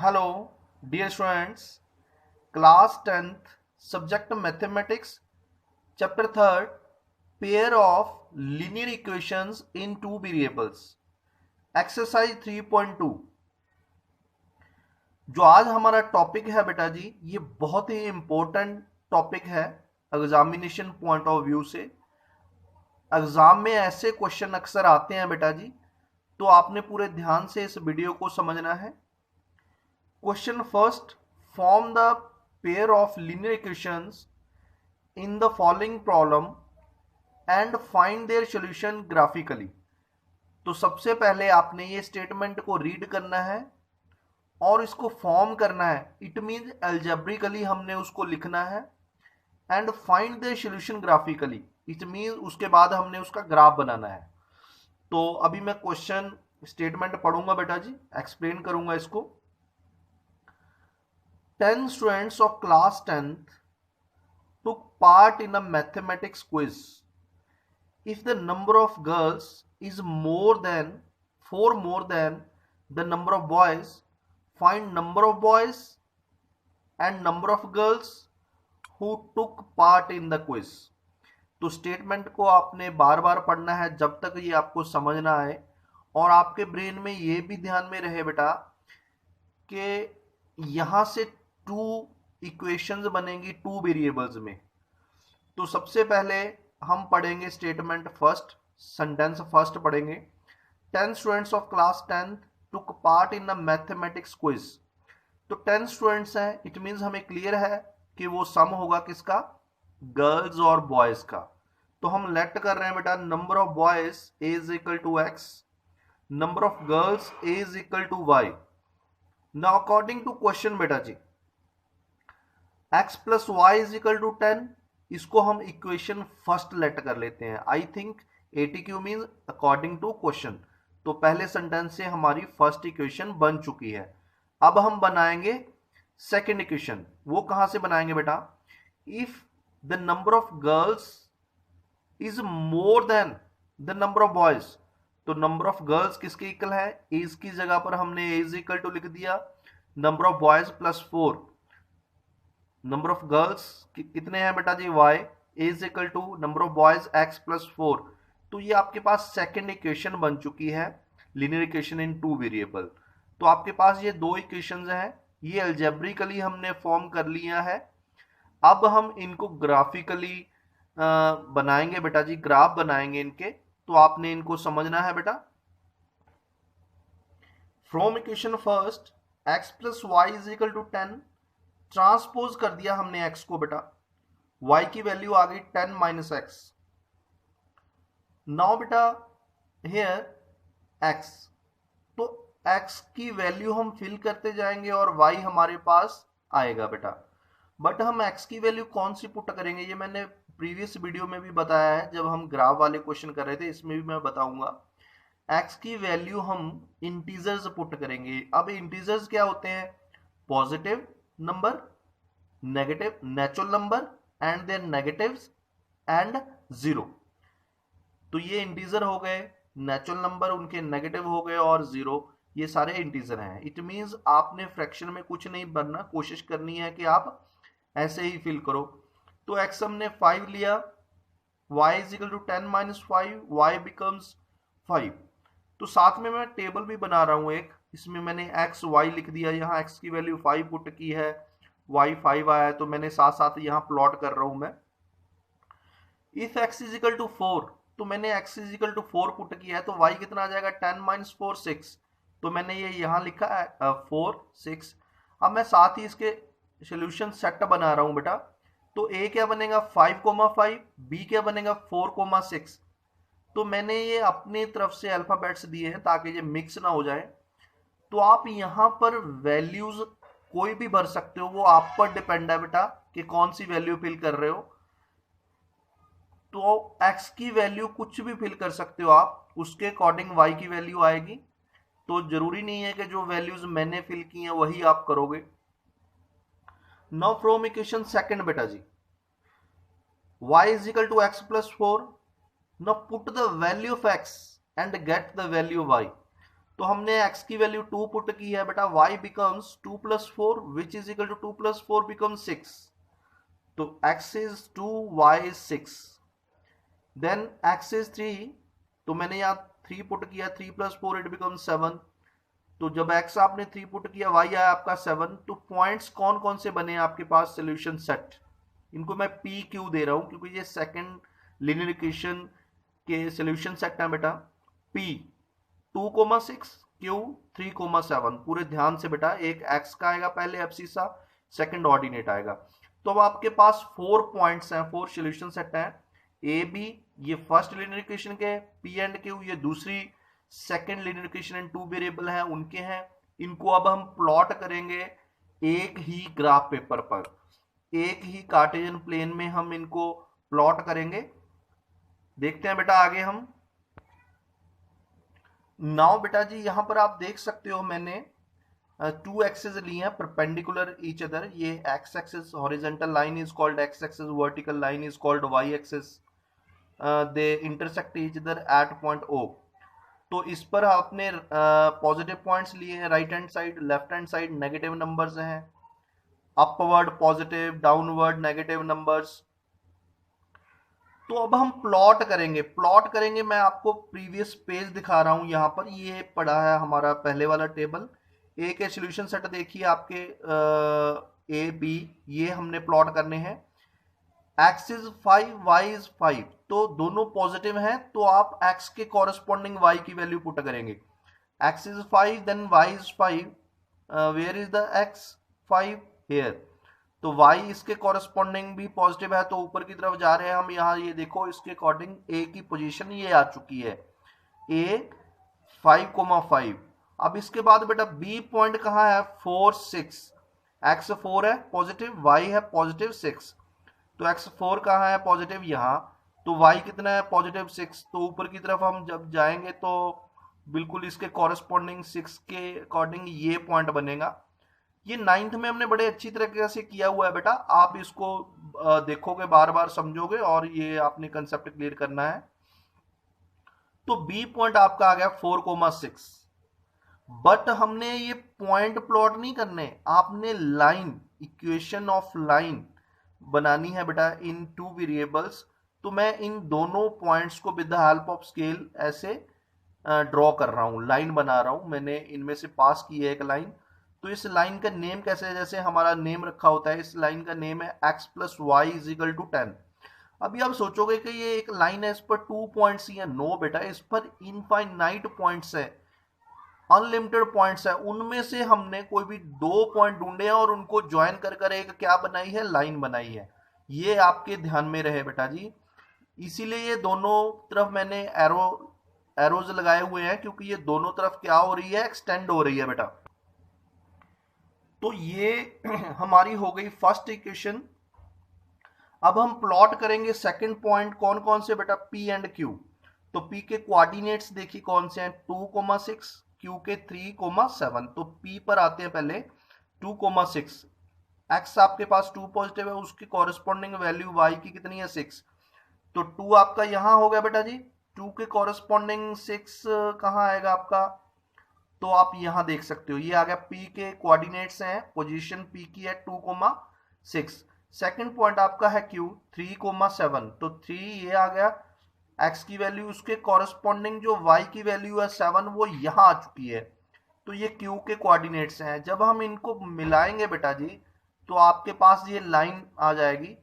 Hello, dear students. Class 10th, subject mathematics, chapter 3rd, pair of linear equations in two variables. Exercise 3.2. जो आज हमारा topic है बेटा जी, ये बहुत ही इंपॉर्टेंट टॉपिक है एग्जामिनेशन पॉइंट ऑफ व्यू से। एग्जाम में ऐसे क्वेश्चन अक्सर आते हैं बेटा जी, तो आपने पूरे ध्यान से इस वीडियो को समझना है। Question first, form the pair of linear equations in the following problem and find their solution graphically। तो सबसे पहले आपने ये स्टेटमेंट को रीड करना है और इसको फॉर्म करना है। इट मीन्स एल्जेब्रिकली हमने उसको लिखना है। And find the solution graphically, it means उसके बाद हमने उसका ग्राफ बनाना है। तो अभी मैं क्वेश्चन स्टेटमेंट पढ़ूंगा बेटा जी, एक्सप्लेन करूंगा इसको। 10 students of class 10th took part in a mathematics quiz. If the number of girls is more than the number of boys, find number of boys and number of girls who took part in the quiz। तो statement को आपने बार बार पढ़ना है जब तक ये आपको समझ ना आए, और आपके ब्रेन में ये भी ध्यान में रहे बेटा कि यहां से टू इक्वेशंस बनेंगी टू वेरिएबल्स में। तो सबसे पहले हम पढ़ेंगे स्टेटमेंट फर्स्ट, सेंटेंस फर्स्ट पढ़ेंगे। 10 students of class 10th took part in a mathematics quiz. तो 10 स्टूडेंट्स हैं, इट मींस हमें क्लियर है कि वो सम होगा किसका, गर्ल्स और बॉयज का। तो हम लेट कर रहे हैं बेटा number of boys is equal to x, number of girls is equal to y. Now according to question बेटा जी, x plus y is equal to 10, इसको हम इक्वेशन फर्स्ट लेट कर लेते हैं। I think ATQ means according to question. तो पहले sentence से हमारी फर्स्ट इक्वेशन बन चुकी है। अब हम बनाएंगे सेकेंड इक्वेशन। वो कहां से बनाएंगे बेटा, if the number of girls is more than the number of boys. तो नंबर ऑफ गर्ल्स किसके इक्वल है, इज की जगह पर हमने इज इक्वल टू लिख दिया, नंबर ऑफ बॉयज प्लस 4। नंबर ऑफ गर्ल्स कितने हैं बेटा जी, y is equal to number of boys x plus 4। तो ये आपके पास सेकेंड इक्वेशन बन चुकी है, लीनियर इक्वेशन इन टू वेरिएबल। तो आपके पास ये दो इक्वेशंस हैं, ये अलजेब्रिकली हमने फॉर्म कर लिया है। अब हम इनको ग्राफिकली बनाएंगे बेटा जी, ग्राफ बनाएंगे इनके। तो आपने इनको समझना है बेटा। From equation first x plus y is equal to 10, transpose कर दिया हमने x को बेटा, y की वैल्यू आ गई 10 माइनस एक्स। नाउ बेटा हियर x, तो x की वैल्यू हम फिल करते जाएंगे और y हमारे पास आएगा बेटा। बट हम x की वैल्यू कौन सी पुट करेंगे, ये मैंने प्रीवियस वीडियो में भी बताया है जब हम ग्राफ वाले क्वेश्चन कर रहे थे, इसमें भी मैं बताऊंगा। x की वैल्यू हम इंटीजर्स पुट करेंगे। अब इंटीजर्स क्या होते हैं, positive number, negative natural number and their negatives and zero. तो ये इंटीजर हो गए, नेचुरल नंबर उनके नेगेटिव हो गए और जीरो, ये सारे इंटीजर हैं। इट मींस आपने फ्रैक्शन में कुछ नहीं बनना, कोशिश करनी है कि आप ऐसे ही फिल करो। तो x हमने 5 लिया, y is equal to 10 minus 5, y becomes 5। तो साथ में मैं टेबल भी बना रहा हूं एक, इसमें मैंने x y लिख दिया, यहाँ x की वैल्यू 5 पुट की है, y 5 आया, तो मैंने साथ साथ यहाँ प्लॉट कर रहा हूं मैं। If x is equal to 4, तो मैंने x is equal to 4 put किया है, तो y कितना आ जाएगा, 10 माइनस 4 6। तो मैंने ये यहाँ लिखा है 4 6। अब मैं साथ ही इसके सोल्यूशन सेट बना रहा हूं बेटा। तो a क्या बनेगा 5,5, b क्या बनेगा 4,6। तो मैंने ये अपनी तरफ से अल्फाबेट्स दिए हैं ताकि ये मिक्स ना हो जाए। तो आप यहां पर वैल्यूज कोई भी भर सकते हो, वो आप पर डिपेंड है बेटा कि कौन सी वैल्यू फिल कर रहे हो। तो x की वैल्यू कुछ भी फिल कर सकते हो आप, उसके अकॉर्डिंग y की वैल्यू आएगी। तो जरूरी नहीं है कि जो वैल्यूज मैंने फिल की हैं वही आप करोगे। नाउ फ्रॉम इक्वेशन सेकंड बेटा जी, y is equal to x plus 4। Now put the value of x and get the value y। तो हमने x की वैल्यू 2 पुट की है बेटा, y becomes 2 plus 4 which is equal to 2 plus 4 becomes 6, तो x is 2, y is 6, then x is 3, तो मैंने यहाँ 3 पुट किया, 3 प्लस 4 इट बिकम्स 7, तो जब x आपने 3 पुट किया, y आया आपका 7, तो पॉइंट्स कौन कौन से बने आपके पास सोल्यूशन सेट, इनको मैं पी क्यू दे रहा हूं क्योंकि ये सेकंड लीनियर इक्वेशन के सोल्यूशन सेट है बेटा। p 2,6, q 3,7, पूरे ध्यान से बेटा, एक x का आएगा पहले एब्सिसा, सेकंड ऑर्डिनेट आएगा। तो अब आपके पास 4 पॉइंट्स हैं, 4 सोल्यूशन सेट हैं, ए बी ये फर्स्ट लीनियर इक्वेशन के, p एंड q ये दूसरी second linear equation and 2 variable हैं उनके हैं। इनको अब हम प्लॉट करेंगे एक ही ग्राफ पेपर पर, एक ही कार्टेशियन प्लेन में हम इनको प्लॉट करेंगे। देखते हैं बेटा आगे हम। नाउ बेटा जी यहां पर आप देख सकते हो मैंने 2 एक्सेस ली हैं परपेंडिकुलर ईच अदर, ये X axis horizontal line is called X axis, vertical line is called Y axis, they intersect each other at point O. तो इस पर आपने पॉजिटिव पॉइंट्स लिए हैं right hand side, left hand side negative numbers हैं, upward positive, downward negative numbers. तो अब हम प्लॉट करेंगे, मैं आपको प्रीवियस पेज दिखा रहा हूं यहां पर, ये पड़ा है हमारा पहले वाला टेबल, ए के सॉल्यूशन सेट देखिए आपके ए बी, ये हमने प्लॉट करने हैं। x इज 5, y इज 5, तो दोनों पॉजिटिव हैं, तो आप x के कॉरेस्पॉन्डिंग y की वैल्यू पुट करेंगे। x is 5 then y is 5, where is the x 5 here, तो y इसके कॉरेस्पॉन्डिंग भी पॉजिटिव है, तो ऊपर की तरफ जा रहे हैं हम। यहाँ ये देखो इसके अकॉर्डिंग a की पोजीशन ये आ चुकी है, a 5,5। अब इसके बाद बेटा b पॉइंट कहाँ है, 4 6, x 4 है पॉजिटिव, y है पॉजिटिव 6, तो x4 कहाँ है पॉजिटिव यहाँ, तो y कितना है पॉजिटिव 6, तो ऊपर की तरफ हम जब जाएंगे तो बिल्कुल इसके कॉरेस्पॉन्डिंग 6 के अकॉर्डिंग ये पॉइंट बनेगा। ये 9th में हमने बड़े अच्छी तरीके से किया हुआ है बेटा, आप इसको देखोगे, बार बार समझोगे और ये आपने कंसेप्ट क्लियर करना है। तो b पॉइंट आपका आ गया 4,6, बट हमने ये पॉइंट प्लॉट नहीं करने, आपने लाइन, इक्वेशन ऑफ लाइन बनानी है बेटा इन 2 वेरिएबल्स। तो मैं इन दोनों पॉइंट्स को with the help of scale ऐसे ड्रॉ कर रहा हूं, लाइन बना रहा हूं, मैंने इनमें से पास की है एक लाइन। तो इस लाइन का नेम कैसे है, जैसे हमारा नेम रखा होता है, इस लाइन का नेम है x plus y is equal to 10। अभी आप सोचोगे कि ये एक लाइन है, इस पर 2 पॉइंट्स ही है, नो बेटा, इस पर इनफाइनाइट पॉइंट्स है, अनलिमिटेड पॉइंट्स है, उनमें से हमने कोई भी 2 पॉइंट ढूंढे हैं और उनको ज्वाइन कर कर एक क्या बनाई है, लाइन बनाई है। ये आपके ध्यान में रहे बेटा जी, इसीलिए ये दोनों तरफ मैंने एरोज लगाए हुए हैं, क्योंकि ये दोनों तरफ क्या हो रही है, एक्सटेंड हो रही है बेटा। तो ये हमारी हो गई फर्स्ट इक्वेशन। अब हम प्लॉट करेंगे सेकंड पॉइंट, कौन कौन से बेटा, p एंड q। तो p के कोऑर्डिनेट्स देखिए कौन से हैं, 2,6, q के 3,7, तो p पर आते हैं पहले 2,6, x आपके पास 2 पॉजिटिव है, उसकी कॉरेस्पॉन्डिंग वैल्यू y की कितनी है 6, तो 2 आपका यहां हो गया बेटा जी, 2 के कॉरेस्पॉन्डिंग 6 कहां आएगा आपका, तो आप यहां देख सकते हो, ये आ गया p के कोऑर्डिनेट्स हैं, पोजीशन p की है 2,6। सेकंड पॉइंट आपका है q 3,7, तो 3 ये आ गया, x की वैल्यू उसके कॉरेस्पॉन्डिंग जो y की वैल्यू है 7 वो यहां आ चुकी है, तो ये q के कोऑर्डिनेट्स हैं। जब हम इनको मिलाएंगे बेटा जी तो आपके पास ये लाइन आ जाएगी,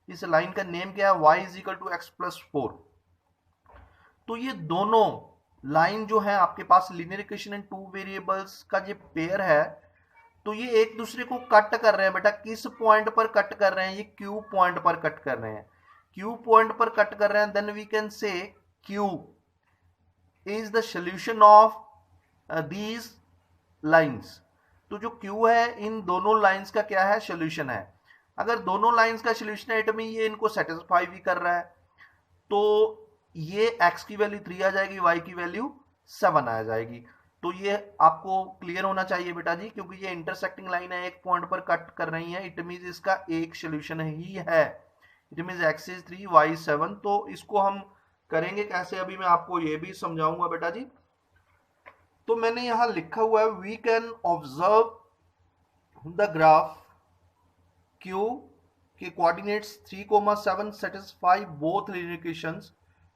इस लाइन का नेम क्या है, y is equal to x plus 4। तो ये दोनों लाइन जो है आपके पास लीनियर इक्वेशन इन 2 वेरिएबल्स का ये पेयर है, तो ये एक दूसरे को कट कर रहे हैं बेटा, किस पॉइंट पर कट कर रहे हैं, ये Q पॉइंट पर कट कर रहे हैं, Q पॉइंट पर कट कर रहे हैं, then we can say Q is the solution of these lines. तो जो Q है इन दोनों लाइंस का क्या है, सॉल्यूशन है। अगर दोनों लाइंस का सॉल्यूशन है इट मीन ये इनको सेटिस्फाई भी कर रहा है, तो ये x की वैल्यू 3 आ जाएगी, y की वैल्यू 7 आ जाएगी। तो ये आपको क्लियर होना चाहिए बेटा जी, क्योंकि ये इंटरसेक्टिंग लाइन है, एक पॉइंट पर कट कर रही है, इट मीन इसका एक सॉल्यूशन ही है, it mean x is 3 y 7। तो इसको हम करेंगे कैसे, अभी मैं आपको ये भी समझाऊंगा बेटा जी। तो मैंने यहां लिखा हुआ है we can observe the graph Q के coordinates 3,7 satisfy both linear equations.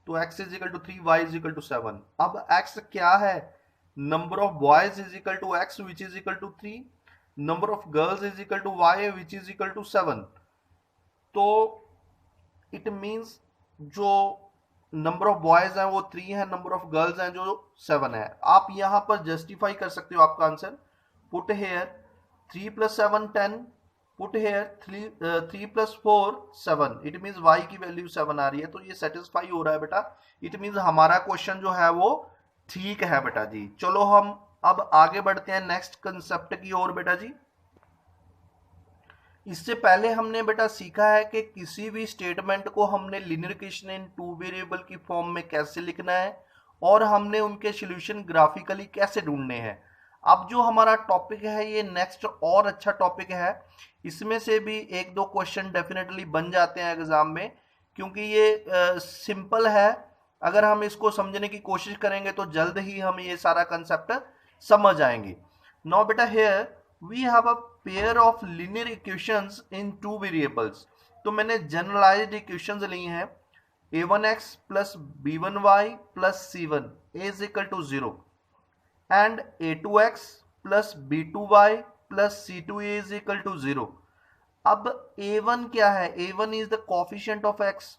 तो x is equal to 3, y is equal to 7। अब x क्या है? Number of boys is equal to x which is equal to 3, number of girls is equal to y which is equal to 7। तो it means जो number of boys हैं वो 3 है, number of girls हैं जो 7 है। आप यहां पर जस्टिफाई कर सकते हो आपका answer. Put here 3 plus 7 10, put here 3 plus 4 7। It means y की वैल्यू 7 आ रही है, तो ये सेटिस्फाई हो रहा है बेटा। इट मींस हमारा क्वेश्चन जो है वो ठीक है बेटा जी। चलो हम अब आगे बढ़ते हैं नेक्स्ट कंसेप्ट की ओर बेटा जी। इससे पहले हमने बेटा सीखा है कि किसी भी स्टेटमेंट को हमने लीनियर इक्वेशन इन टू वेरिएबल की फॉर्म में कैसे लिखना है और हमने उनके सॉल्यूशन ग्राफिकली कैसे ढूंढने हैं। अब जो हमारा टॉपिक है ये नेक्स्ट और अच्छा टॉपिक है। इसमें से भी एक दो क्वेश्चन डेफिनेटली बन जाते हैं एग्जाम में, क्योंकि ये सिंपल है। अगर हम इसको समझने की कोशिश करेंगे तो जल्द ही हम ये सारा कंसेप्ट समझ आएंगे। नाउ बेटा here we have a pair of linear equations in two variables. तो मैंने जनरलाइज्ड इक्वेशंस ली हैं a1x plus b1y plus c1 is equal to 0 and a2x plus b2y plus c2 is equal to 0। अब a1 क्या है? a1 is the coefficient of x,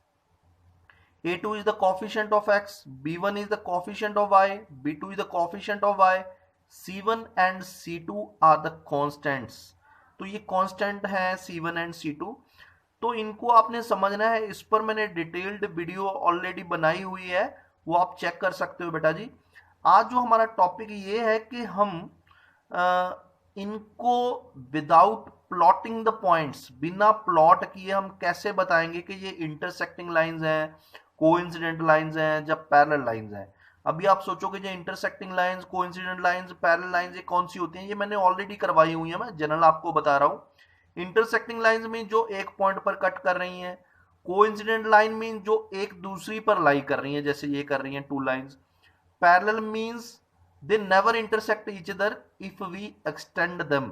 a2 is the coefficient of x, b1 is the coefficient of y, b2 is the coefficient of y, c1 and c2 are the constants। तो ये constant है c1 and c2। तो इनको आपने समझना है। इस पर मैंने डिटेल्ड वीडियो ऑलरेडी बनाई हुई है, वो आप चेक कर सकते हो बेटा जी। आज जो हमारा टॉपिक ये है कि हम इनको विदाउट प्लॉटिंग द पॉइंट्स, बिना प्लॉट किए हम कैसे बताएंगे कि ये इंटरसेक्टिंग लाइंस हैं, कोइंसिडेंट लाइंस हैं, जब पैरेलल लाइंस हैं। अभी आप सोचोगे जो intersecting lines, coincident lines, parallel lines ये कौन सी होती हैं? ये मैंने ऑलरेडी करवाई हुई है, मैं जनरल आपको बता रहा हूँ। इंटरसेक्टिंग लाइंस मीन जो एक पॉइंट पर कट कर रही हैं, कोइंसिडेंट लाइन मीन जो एक दूसरी पर लाई कर रही हैं, जैसे ये कर रही हैं two lines. Parallel means they never intersect each other if we extend them.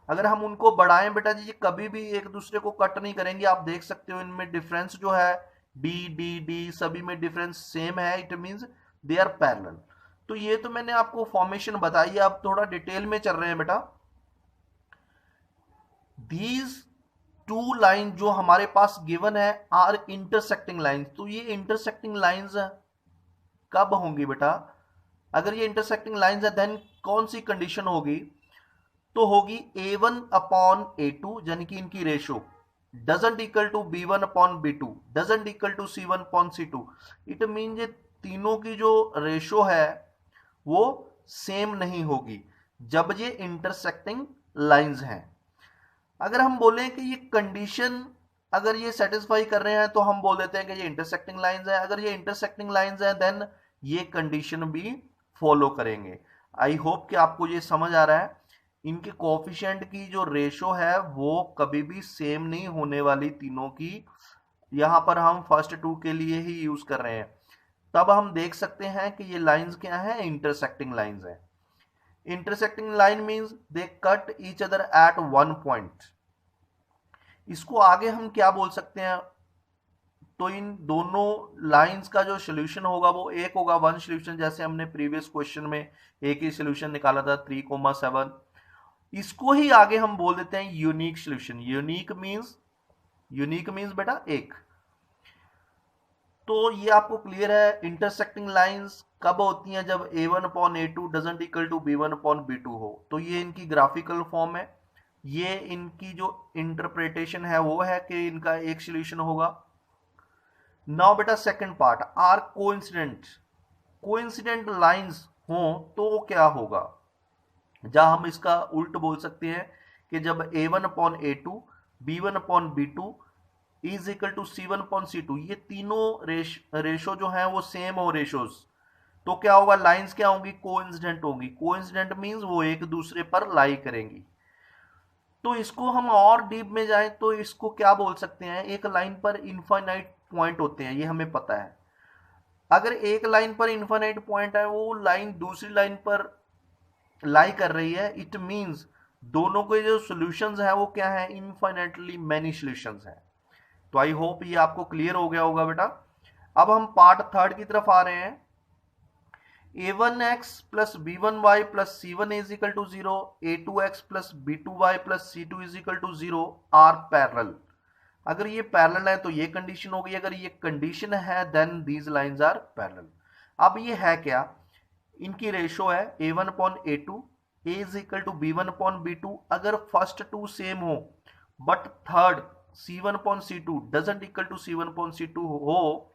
अगर हम उनको बढ़ाएं बेटा जी, ये कभी भी एक दूसरे को कट नहीं करेंगे। आप देख सकते हो इनमें डिफरेंस जो है डी डी डी सभी में डिफरेंस सेम है। It means they are parallel. तो ये तो मैंने आपको फॉर्मेशन बताई है, अब थोड़ा डिटेल में चल रहे हैं बेटा। दीज टू लाइन जो हमारे पास गिवन है आर इंटरसेक्टिंग लाइंस। तो ये इंटरसेक्टिंग लाइंस कब होंगी बेटा? अगर ये इंटरसेक्टिंग लाइंस है देन कौन सी कंडीशन होगी? तो होगी a1 अपॉन a2, यानी कि इनकी ratio doesn't equal to b1 upon b2, doesn't equal to c1 upon c2। It mean ये तीनों की जो रेशो है वो सेम नहीं होगी जब ये इंटरसेक्टिंग लाइंस हैं। अगर हम बोलें कि ये कंडीशन अगर ये सेटिस्फाई कर रहे हैं तो हम बोल देते हैं कि ये इंटरसेक्टिंग लाइंस है। अगर ये इंटरसेक्टिंग लाइंस है देन ये कंडीशन भी फॉलो करेंगे। आई होप कि आपको ये समझ आ रहा है। इनके कोफिशिएंट की जो रेशो है वो कभी भी सेम नहीं होने वाली तीनों की। यहां पर हम फर्स्ट टू के लिए ही यूज कर रहे हैं। तब हम देख सकते हैं कि ये लाइंस क्या है? इंटरसेक्टिंग लाइंस है। Intersecting line means they cut each other eight one point. इसको आगे हम क्या बोल सकते हैं? तो इन दोनों लाइंस का जो सॉल्यूशन होगा वो एक होगा, वन सॉल्यूशन। जैसे हमने प्रीवियस क्वेश्चन में एक ही सॉल्यूशन निकाला था 3,7। इसको ही आगे हम बोल देते हैं यूनिक सॉल्यूशन। यूनिक मींस बेटा एक। तो ये आपको क्लियर है। इंटरसेक्टिंग लाइंस कब होती हैं? जब a1 upon a2 doesn't equal to b1 upon b2 हो। तो ये इनकी ग्राफिकल फॉर्म है। ये इनकी जो इंटरप्रिटेशन है वो है कि इनका एक सॉल्यूशन होगा। नाउ बेटा second part, are coincident lines हो तो क्या होगा? जहां हम इसका उल्ट बोल सकते हैं कि जब a1 upon a2, b1 upon b2 is equal to c1 upon c2, ये तीनों रेशो जो है वो सेम हो रेशोज, तो क्या होगा? लाइंस क्या होंगी? कोइंसिडेंट होंगी। कोइंसिडेंट मींस वो एक दूसरे पर लाई करेंगी। तो इसको हम और डीप में जाएं तो इसको क्या बोल सकते हैं? एक लाइन पर इनफाइनाइट पॉइंट होते हैं, ये हमें पता है। अगर एक लाइन पर इनफाइनाइट पॉइंट है, वो लाइन दूसरी लाइन पर लाई कर रही है, इट मींस दोनों के जो सॉल्यूशंस है वो क्या है, इनफाइनाइटली मैनी सॉल्यूशंस है। तो आई होप ये आपको क्लियर हो गया होगा बेटा। अब हम पार्ट थर्ड की तरफ आ रहे हैं। a1x plus b1y plus c1 is equal to 0, a2x plus b2y plus c2 is equal to 0 are parallel. अगर ये पैरेलल है तो ये कंडीशन होगी, अगर ये कंडीशन है then these lines are parallel. अब ये है क्या, इनकी रेशो है a1 upon a2, a is equal to b1 upon b2। अगर फर्स्ट टू सेम हो but third c1 upon c2 doesn't equal to c1 upon c2 हो,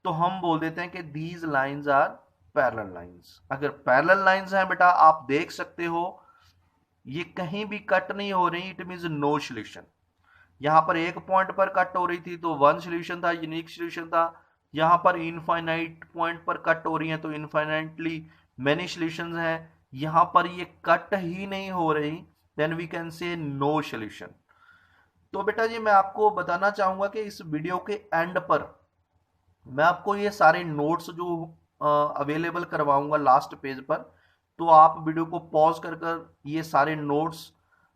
तो हम बोल देते हैं कि these lines are parallel lines. अगर पैरेलल लाइंस हैं बेटा, आप देख सकते हो ये कहीं भी कट नहीं हो रही, इट मींस नो सॉल्यूशन। यहां पर एक पॉइंट पर कट हो रही थी तो वन सॉल्यूशन था, यूनिक सॉल्यूशन था। यहां पर इनफाइनाइट पॉइंट पर कट हो रही है तो इनफाइनाइटली मेनी सॉल्यूशंस हैं। यहां पर ये कट ही नहीं हो रही, then we can say no solution. तो बेटा जी मैं आपको बताना चाहूंगा कि इस वीडियो के एंड पर मैं आपको ये सारे नोट्स जो अवेलेबल करवाऊंगा लास्ट पेज पर, तो आप वीडियो को पॉज कर कर ये सारे नोट्स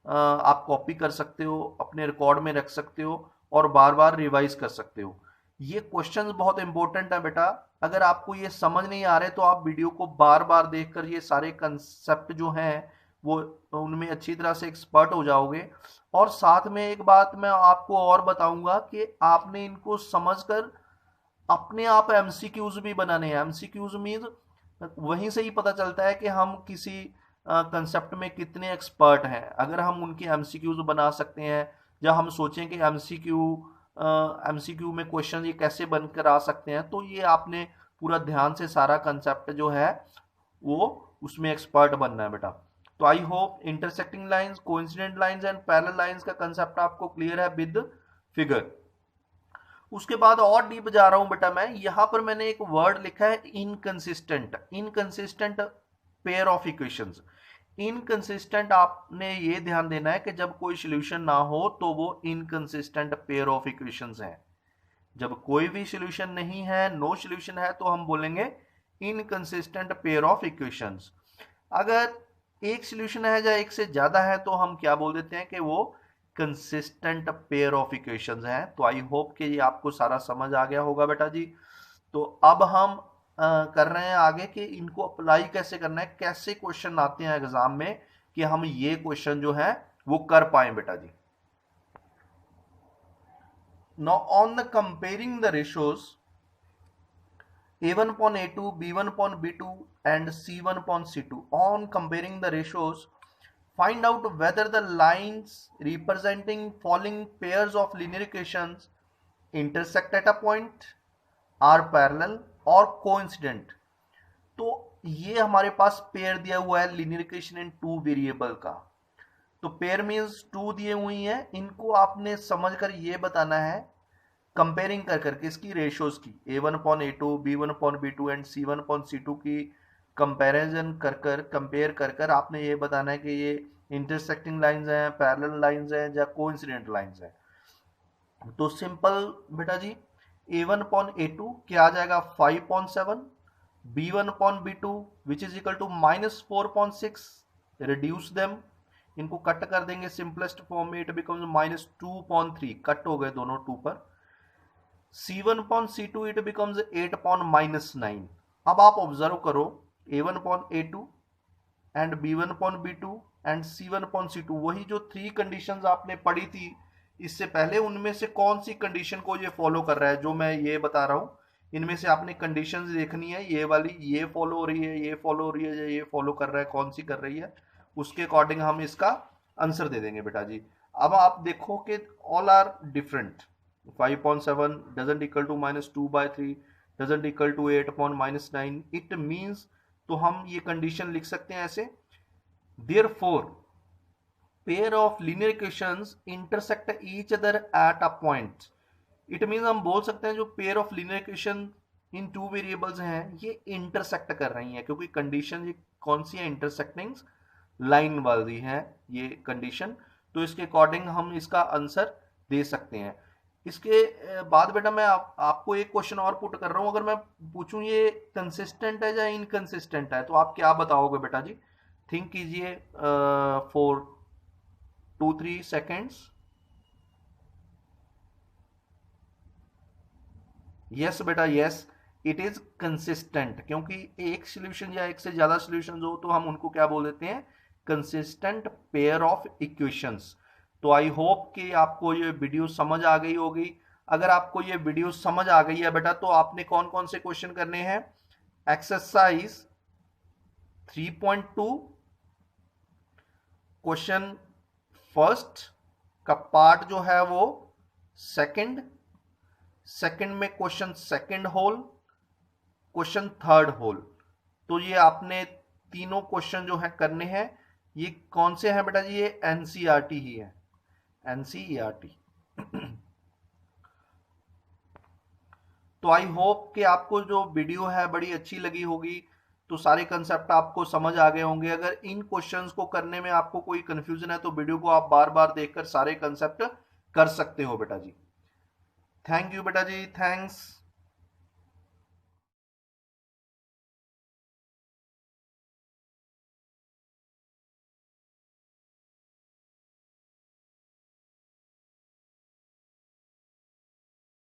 आप कॉपी कर सकते हो, अपने रिकॉर्ड में रख सकते हो और बार बार रिवाइज कर सकते हो। ये क्वेश्चंस बहुत इंपॉर्टेंट है बेटा। अगर आपको ये समझ नहीं आ रहे तो आप वीडियो को बार बार देखकर ये सारे कंसेप्ट जो हैं वो उनमें अच्छी तरह से एक्सपर्ट हो जाओगे। और साथ में एक बात मैं आपको और बताऊंगा कि आपने इनको समझकर अपने आप एमसीक्यूज भी बनाने हैं। एमसीक्यूज मीन वहीं से ही पता चलता है कि हम किसी कंसेप्ट में कितने एक्सपर्ट हैं, अगर हम उनके एमसीक्यूज बना सकते हैं। या हम सोचें कि एमसीक्यू में क्वेश्चन ये कैसे बनकर आ सकते हैं, तो ये आपने पूरा ध्यान से सारा कंसेप्ट जो है वो उसमें एक्सपर्ट बनना है बेटा। तो I hope intersecting lines, coincident lines and parallel lines का कंसेप्ट आपको क्लियर है विद फिगर। उसके बाद और डीप जा रहा हूं बेटा मैं, यहां पर मैंने एक वर्ड लिखा है inconsistent. Inconsistent pair of equations. Inconsistent आपने ये ध्यान देना है कि जब कोई सॉल्यूशन ना हो तो वो इनकंसिस्टेंट पेयर ऑफ इक्वेशंस है। जब कोई भी सॉल्यूशन नहीं है, नो सॉल्यूशन है, तो हम बोलेंगे इनकंसिस्टेंट पेयर ऑफ इक्वेशंस। अगर एक सॉल्यूशन है या एक से ज्यादा है तो हम क्या बोल देते हैं कि वो कंसिस्टेंट पेयर ऑफ इक्वेशंस हैं। तो आई होप कि ये आपको सारा समझ आ गया होगा बेटा जी। तो अब हम कर रहे हैं आगे कि इनको अप्लाई कैसे करना है, कैसे क्वेश्चन आते हैं एग्जाम में कि हम ये क्वेश्चन जो है वो कर पाए बेटा जी। Now on the comparing the ratios a1 upon a2, b1 upon b2 and c1 upon c2, on comparing the ratios, find out whether the lines representing following pairs of linear equations intersect at a point, are parallel or coincident। तो ये हमारे पास pair दिया हुआ है linear equation in two variable का। तो pair means to दिए हुई हैं, इनको आपने समझकर ये बताना है कंपेयरिंग कर करके इसकी रेशियोज की, a1 upon a2, b1 upon b2 and c1 upon c2 की कंपैरिजन कर कर कंपेयर कर कर आपने ये बताना है कि ये इंटरसेक्टिंग लाइंस हैं, पैरेलल लाइंस हैं या कोइंसिडेंट लाइंस हैं। तो सिंपल बेटा जी, a1 अपॉन a2 क्या आ जाएगा 5.7, b1 upon b2 which is equal to -4.6। Reduce them, इनको कट कर देंगे सिंपलेस्ट फॉर्म में, इट बिकम्स -2.3, कट हो गए दोनों 2 पर। c1 upon c2 it becomes 8 upon -9। अब आप ऑब्जर्व करो a1 upon a2 and b1 upon b2 and c1 upon c2, वही जो 3 कंडीशंस आपने पढ़ी थी इससे पहले, उनमें से कौन सी कंडीशन को ये फॉलो कर रहा है जो मैं ये बता रहा हूं। इनमें से आपने कंडीशंस देखनी है, ये वाली ये फॉलो हो रही है, ये फॉलो हो रही है, या ये फॉलो कर रहा है, कौन सी कर रही है, उसके अकॉर्डिंग हम इसका आंसर दे देंगे बेटा जी। अब आप देखो कि all are different. 5.7 doesn't equal to -2/3, doesn't equal to 8 upon -9, it means, तो हम ये कंडीशन लिख सकते हैं ऐसे, therefore pair of linear equations intersect each other at a point। it means हम बोल सकते हैं जो pair of linear equation in two variables हैं ये इंटरसेक्ट कर रही हैं, क्योंकि कंडीशन ये कौन सी है, इंटरसेक्टिंग लाइन वाली है ये कंडीशन। तो इसके अकॉर्डिंग हम इसका आंसर दे सकते हैं। इसके बाद बेटा मैं आपको एक क्वेश्चन और पुट कर रहा हूं, अगर मैं पूछूं ये कंसिस्टेंट है या इनकंसिस्टेंट है तो आप क्या बताओगे बेटा जी। थिंक कीजिए फॉर 2-3 सेकेंड्स। यस बेटा यस, इट इज कंसिस्टेंट, क्योंकि एक सोल्यूशन या एक से ज्यादा सोल्यूशन हो तो हम उनको क्या बोल देते हैं, कंसिस्टेंट पेयर ऑफ इक्वेशंस। तो आई होप कि आपको ये वीडियो समझ आ गई होगी। अगर आपको ये वीडियो समझ आ गई है बेटा तो आपने कौन कौन से क्वेश्चन करने हैं, एक्सरसाइज 3.2 क्वेश्चन फर्स्ट का पार्ट जो है वो सेकंड, सेकंड में question second whole, question third whole. तो ये आपने तीनों क्वेश्चन जो है करने हैं। ये कौन से हैं बेटा जी, ये एनसीईआरटी ही है, एनसीईआरटी। तो आई होप कि आपको जो वीडियो है बड़ी अच्छी लगी होगी, तो सारे कंसेप्ट आपको समझ आ गए होंगे। अगर इन क्वेश्चंस को करने में आपको कोई कंफ्यूजन है तो वीडियो को आप बार बार देखकर सारे कंसेप्ट कर सकते हो बेटा जी। थैंक यू बेटा जी, थैंक्स।